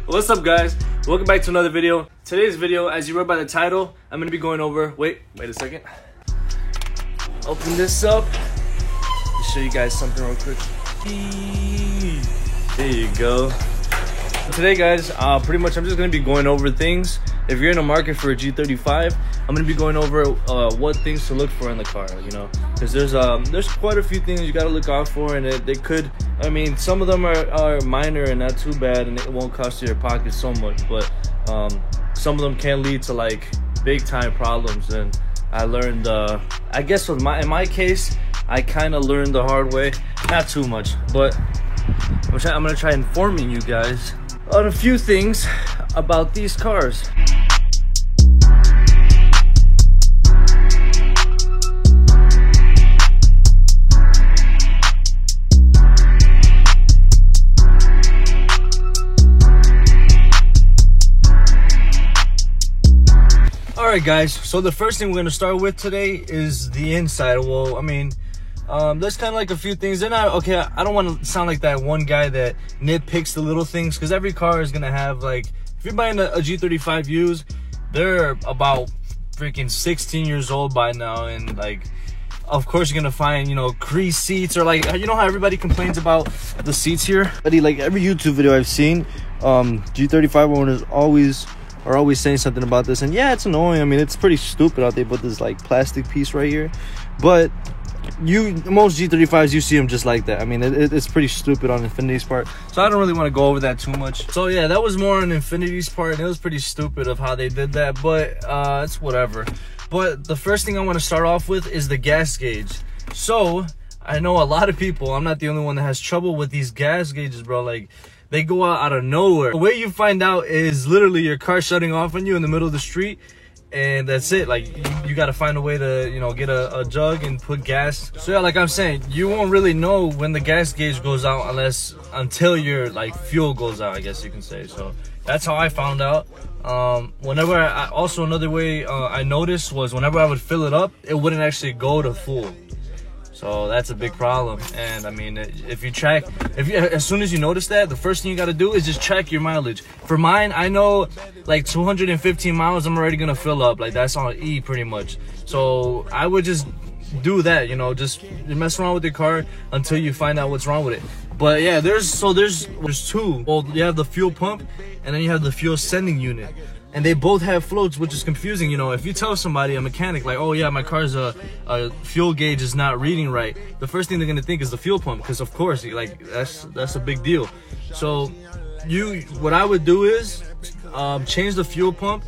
What's up, guys? Welcome back to another video. Today's video, as you read by the title, I'm gonna be going over. Wait a second. Open this up. Let me show you guys something real quick. There you go. Today, guys, pretty much I'm just gonna be going over things. If you're in the market for a G35, I'm gonna be going over what things to look for in the car, you know, because there's quite a few things you gotta look out for, and they could, I mean, some of them are minor and not too bad, and it won't cost you your pocket so much, but some of them can lead to like big time problems. And I learned, I guess in my case, I kind of learned the hard way, not too much, but I'm gonna try informing you guys on a few things about these cars. Alright guys, so the first thing we're going to start with today is the inside. Well, I mean, there's kind of like a few things. They're not, okay, I don't want to sound like that one guy that nitpicks the little things, because every car is going to have, like, if you're buying a G35 used, they're about freaking 16 years old by now, and like, of course you're going to find, you know, crease seats, or like, you know how everybody complains about the seats here? Like every YouTube video I've seen, G35 owners are always saying something about this, and yeah, it's annoying. I mean, it's pretty stupid out there, but this like plastic piece right here, but most G35s, you see them just like that. I mean, it's pretty stupid on Infinity's part, so I don't really want to go over that too much. So yeah, that was more on Infinity's part, and it was pretty stupid of how they did that, but it's whatever. But the first thing I want to start off with is the gas gauge. So I know a lot of people, I'm not the only one that has trouble with these gas gauges, bro. Like, they go out of nowhere. The way you find out is literally your car shutting off on you in the middle of the street, and that's it. Like, you got to find a way to, you know, get a jug and put gas. So yeah, like I'm saying, you won't really know when the gas gauge goes out until your like fuel goes out, I guess you can say. So that's how I found out. Whenever also another way I noticed was whenever I would fill it up, it wouldn't actually go to full. So that's a big problem. And I mean, as soon as you notice that, the first thing you got to do is just check your mileage. For mine, I know like 215 miles, I'm already going to fill up. Like, that's on E pretty much. So I would just do that, you know, just mess around with your car until you find out what's wrong with it. But yeah, there's two. Well, you have the fuel pump, and then you have the fuel sending unit. And they both have floats, which is confusing. You know, if you tell somebody, a mechanic, like, oh yeah, my car's a fuel gauge is not reading right, the first thing they're gonna think is the fuel pump, because of course, like, that's a big deal. So what I would do is change the fuel pump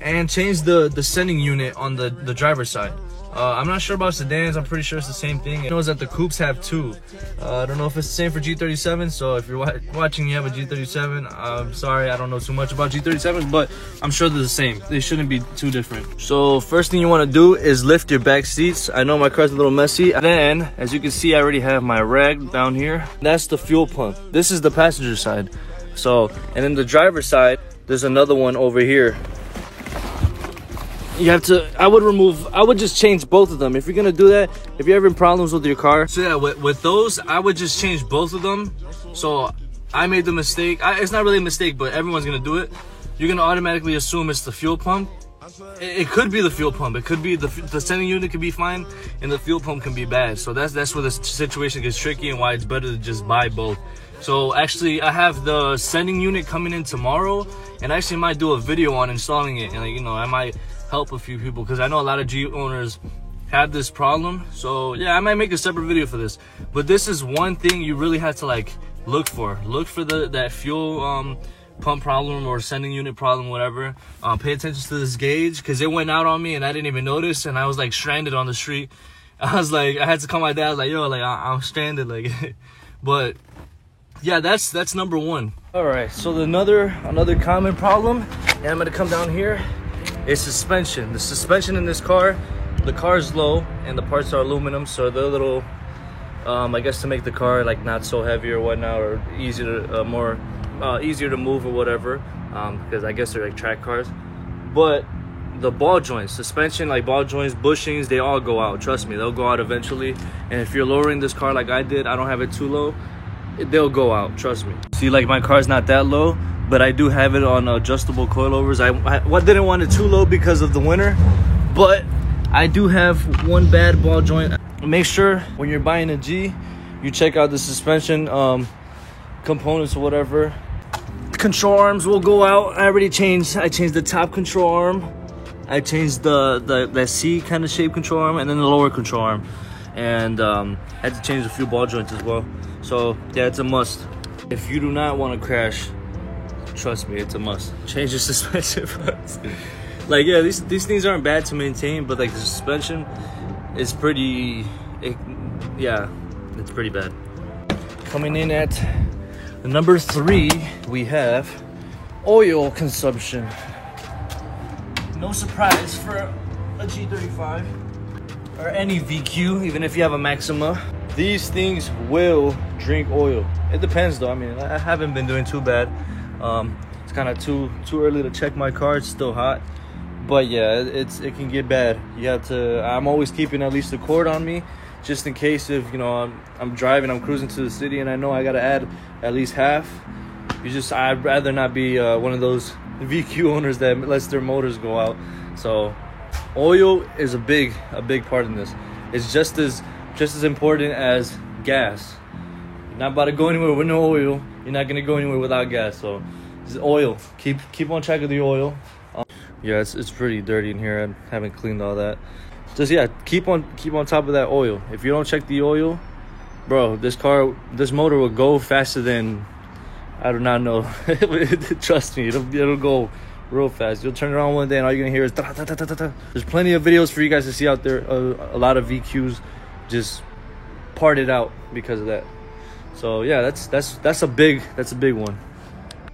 and change the sending unit on the driver's side. I'm not sure about sedans. I'm pretty sure it's the same thing. It knows that the coupes have two. I don't know if it's the same for G37. So if you're watching, you have a G37. I'm sorry, I don't know too much about G37s, but I'm sure they're the same. They shouldn't be too different. So first thing you want to do is lift your back seats. I know my car's a little messy. Then, as you can see, I already have my rag down here. That's the fuel pump. This is the passenger side. So, and then the driver's side, there's another one over here. You have to, I would just change both of them. If you're gonna do that, if you're having problems with your car. So yeah, with those, I would just change both of them. So I made the mistake. It's not really a mistake, but everyone's gonna do it. You're gonna automatically assume it's the fuel pump. It could be the fuel pump. It could be the sending unit could be fine, and the fuel pump can be bad. So that's where the situation gets tricky, and why it's better to just buy both. So actually, I have the sending unit coming in tomorrow, and I actually might do a video on installing it, and like, you know, I might help a few people, because I know a lot of G owners have this problem. So yeah, I might make a separate video for this, but this is one thing you really have to like look for that fuel pump problem or sending unit problem, whatever. Pay attention to this gauge, because it went out on me and I didn't even notice, and I was like stranded on the street. I was like, I had to call my dad. I was like, yo, like I'm stranded, like. But yeah, that's number one. All right, so another common problem, and I'm gonna come down here, is suspension. The suspension in this car, the car is low and the parts are aluminum, so they're a little I guess to make the car like not so heavy or whatnot, or easier to move or whatever, because I guess they're like track cars. But the ball joints, suspension, like ball joints, bushings, they all go out. Trust me, they'll go out eventually. And if you're lowering this car like I did, I don't have it too low, they'll go out, trust me. See, like my car's not that low, but I do have it on adjustable coilovers. I didn't want it too low because of the winter, but I do have one bad ball joint. Make sure when you're buying a G, you check out the suspension components or whatever. Control arms will go out. I changed the top control arm. I changed the C kind of shape control arm, and then the lower control arm. And I had to change a few ball joints as well. So yeah, it's a must. If you do not want to crash, trust me, it's a must. Change your suspension first. Like, yeah, these things aren't bad to maintain, but like the suspension is pretty, yeah, it's pretty bad. Coming in at number 3, we have oil consumption. No surprise for a G35 or any VQ, even if you have a Maxima. These things will drink oil. It depends though. I mean, I haven't been doing too bad. It's kind of too early to check my car. It's still hot. But yeah, it can get bad. You have to. I'm always keeping at least a quart on me, just in case if I'm driving, I'm cruising to the city, and I know I gotta add at least half. I'd rather not be one of those VQ owners that lets their motors go out. So oil is a big part in this. It's just as important as gas. You're not about to go anywhere with no oil. You're not gonna go anywhere without gas. So it's oil. Keep on track of the oil. Yeah, it's pretty dirty in here. I haven't cleaned all that. Just, yeah, keep on top of that oil. If you don't check the oil, bro, this motor will go faster than, I do not know. Trust me, it'll go real fast. You'll turn around one day and all you're gonna hear is da, da, da, da, da, da. There's plenty of videos for you guys to see out there. A lot of VQs just parted out because of that. So yeah, that's a big one.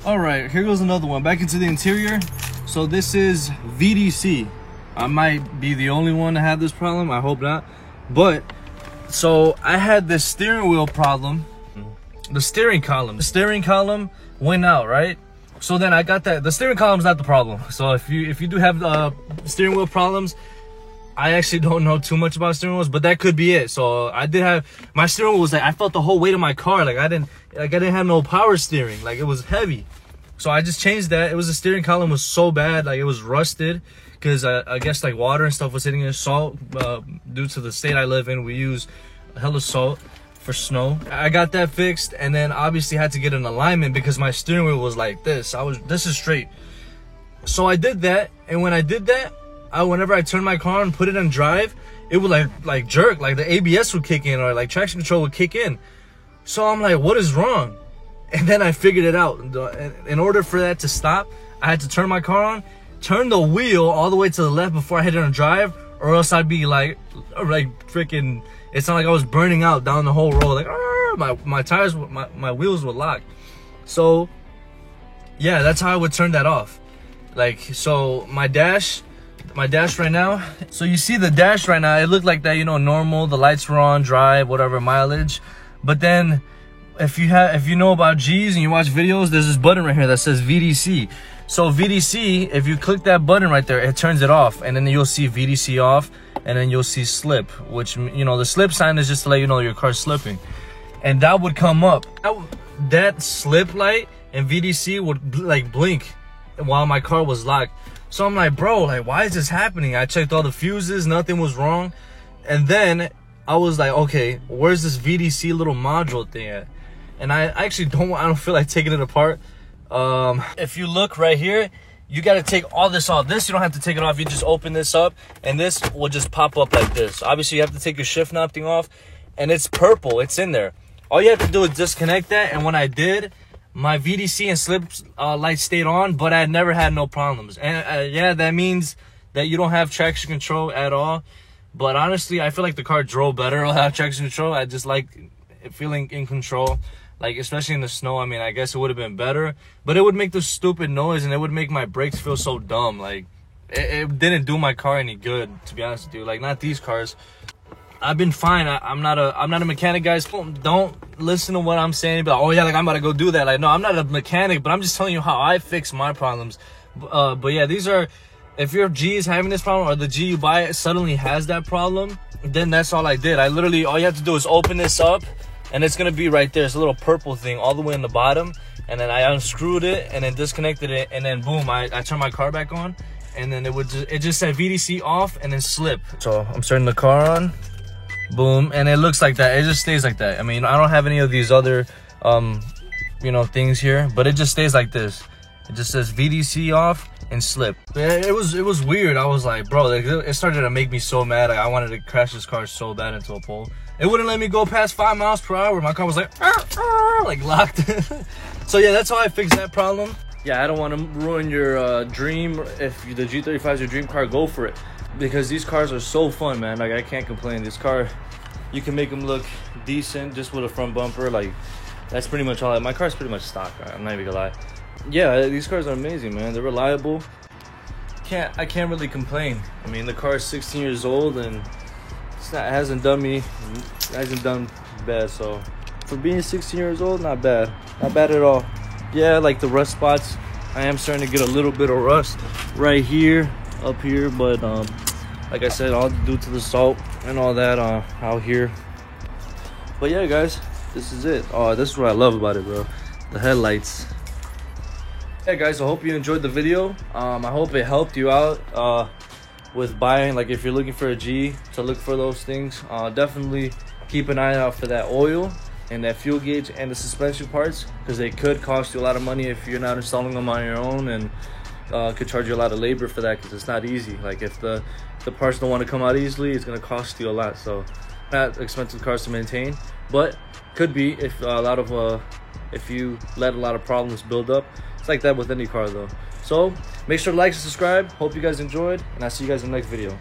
All right, here goes another one. Back into the interior. So this is VDC. I might be the only one to have this problem. I hope not. But so I had this steering wheel problem. The steering column went out, right? So then I got that. The steering column's not the problem. So if you do have steering wheel problems, I actually don't know too much about steering wheels, but that could be it. So I did have, my steering wheel was like, I felt the whole weight of my car. Like I didn't have no power steering. Like it was heavy. So I just changed that. It was, the steering column was so bad, like it was rusted, because I guess like water and stuff was hitting it. Salt, due to the state I live in, we use hella salt for snow. I got that fixed, and then obviously had to get an alignment because my steering wheel was like this. This is straight. So I did that, and when I did that, whenever I turned my car and put it in drive, it would like jerk, like the ABS would kick in, or like traction control would kick in. So I'm like, what is wrong? And then I figured it out. In order for that to stop, I had to turn my car on, turn the wheel all the way to the left before I hit it on drive, or else I'd be like freaking, it's not like I was burning out down the whole road. Like, my tires, my wheels would lock. So yeah, that's how I would turn that off. Like, so my dash right now, so you see the dash right now, it looked like that, normal, the lights were on, drive, whatever, mileage. But then if you know about G's and you watch videos, there's this button right here that says VDC. So VDC, if you click that button right there, it turns it off, and then you'll see VDC off, and then you'll see slip, which, the slip sign is just to let you know your car's slipping. And that would come up. That slip light and VDC would like blink while my car was locked. So I'm like, bro, like, why is this happening? I checked all the fuses, nothing was wrong. And then I was like, okay, where's this VDC little module thing at? And I actually I don't feel like taking it apart. If you look right here, you got to take all this off. This, you don't have to take it off. You just open this up, and this will just pop up like this. Obviously, you have to take your shift knob thing off, and it's purple. It's in there. All you have to do is disconnect that, and when I did, my VDC and slip lights stayed on, but I never had no problems. And yeah, that means that you don't have traction control at all. But honestly, I feel like the car drove better without traction control. I just like feeling in control. Like, especially in the snow, I mean, I guess it would have been better. But it would make this stupid noise, and it would make my brakes feel so dumb. Like, it didn't do my car any good, to be honest with you. Like, not these cars. I've been fine. I'm not a mechanic, guys. Don't listen to what I'm saying. But oh yeah, like I'm about to go do that. Like, no, I'm not a mechanic, but I'm just telling you how I fix my problems. But yeah, these are, if your G is having this problem, or the G you buy suddenly has that problem, then that's all I did. I literally, all you have to do is open this up, and it's gonna be right there. It's a little purple thing all the way in the bottom. and then I unscrewed it and then disconnected it, and then boom, I turned my car back on, and then it just said VDC off and then slip. So I'm starting the car on, boom, and it looks like that. It just stays like that. I mean, I don't have any of these other you know, things here, but it just stays like this. It just says VDC off and slip. Yeah, it was weird. I was like, bro, like, it started to make me so mad. Like, I wanted to crash this car so bad into a pole. It wouldn't let me go past 5 miles per hour. My car was like locked. So yeah, that's how I fixed that problem. Yeah, I don't want to ruin your dream. If the G35 is your dream car, go for it, because these cars are so fun, man. Like, I can't complain. This car, you can make them look decent just with a front bumper. Like, that's pretty much all. My car's pretty much stock. I'm not even gonna lie. Yeah, these cars are amazing, man. They're reliable. I can't really complain. I mean, the car is 16 years old and it hasn't done bad. So for being 16 years old, not bad at all. Yeah, like the rust spots, I am starting to get a little bit of rust right here, up here, but like I said, all due to the salt and all that out here. But yeah, guys, this is it. Oh, this is what I love about it, bro. The headlights. Yeah, guys, I hope you enjoyed the video. I hope it helped you out with buying, like, if you're looking for a G, to look for those things. Definitely keep an eye out for that oil and that fuel gauge and the suspension parts, because they could cost you a lot of money if you're not installing them on your own, and could charge you a lot of labor for that, because it's not easy. Like, if the parts don't want to come out easily, it's going to cost you a lot. So not expensive cars to maintain, but could be if if you let a lot of problems build up. It's like that with any car though. So make sure to like and subscribe. Hope you guys enjoyed, and I'll see you guys in the next video.